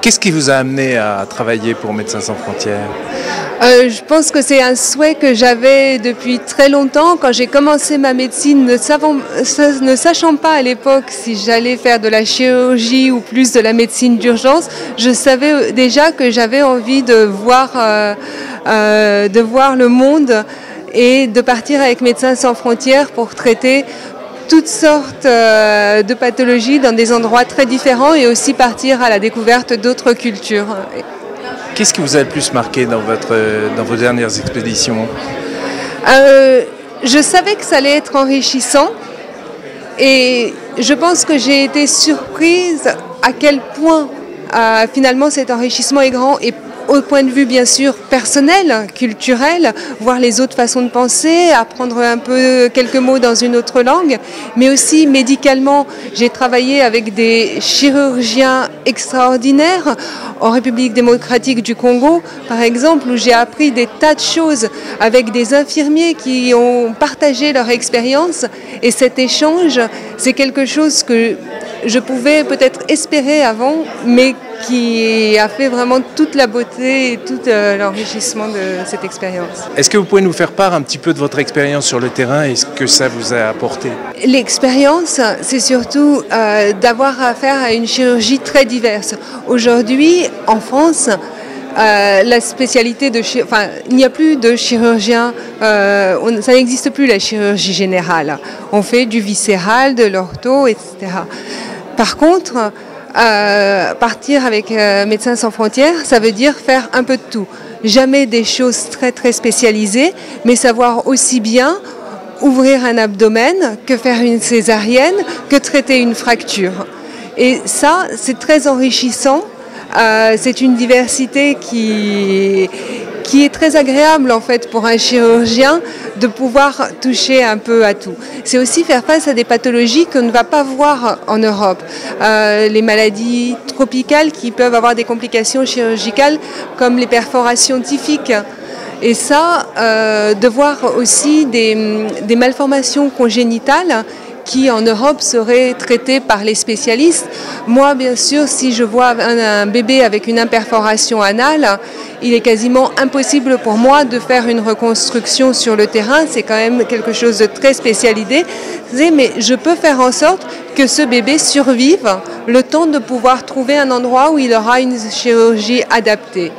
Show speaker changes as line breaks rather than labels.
Qu'est-ce qui vous a amené à travailler pour Médecins sans frontières?
Je pense que c'est un souhait que j'avais depuis très longtemps. Quand j'ai commencé ma médecine, ne sachant pas à l'époque si j'allais faire de la chirurgie ou plus de la médecine d'urgence, je savais déjà que j'avais envie de voir le monde et de partir avec Médecins sans frontières pour traiter toutes sortes de pathologies dans des endroits très différents et aussi partir à la découverte d'autres cultures.
Qu'est-ce qui vous a le plus marqué dans vos dernières expéditions?
Je savais que ça allait être enrichissant et je pense que j'ai été surprise à quel point finalement cet enrichissement est grand et au point de vue bien sûr personnel, culturel, voir les autres façons de penser, apprendre un peu quelques mots dans une autre langue, mais aussi médicalement. J'ai travaillé avec des chirurgiens extraordinaires en République démocratique du Congo, par exemple, où j'ai appris des tas de choses avec des infirmiers qui ont partagé leur expérience. Et cet échange, c'est quelque chose que je pouvais peut-être espérer avant, mais qui a fait vraiment toute la beauté et tout l'enrichissement de cette expérience.
Est-ce que vous pouvez nous faire part un petit peu de votre expérience sur le terrain et ce que ça vous a apporté?
L'expérience, c'est surtout d'avoir affaire à une chirurgie très diverse. Aujourd'hui, en France, la spécialité il n'y a plus de chirurgien, ça n'existe plus la chirurgie générale. On fait du viscéral, de l'ortho, etc. Par contre, partir avec Médecins sans frontières, ça veut dire faire un peu de tout. Jamais des choses très très spécialisées, mais savoir aussi bien ouvrir un abdomen que faire une césarienne, que traiter une fracture. Et ça, c'est très enrichissant. C'est une diversité qui est très agréable en fait pour un chirurgien de pouvoir toucher un peu à tout. C'est aussi faire face à des pathologies qu'on ne va pas voir en Europe. Les maladies tropicales qui peuvent avoir des complications chirurgicales comme les perforations typhiques. Et ça, de voir aussi des malformations congénitales qui en Europe seraient traitées par les spécialistes. Moi, bien sûr, si je vois un bébé avec une imperforation anale, il est quasiment impossible pour moi de faire une reconstruction sur le terrain. C'est quand même quelque chose de très spécialisé. Mais je peux faire en sorte que ce bébé survive le temps de pouvoir trouver un endroit où il aura une chirurgie adaptée.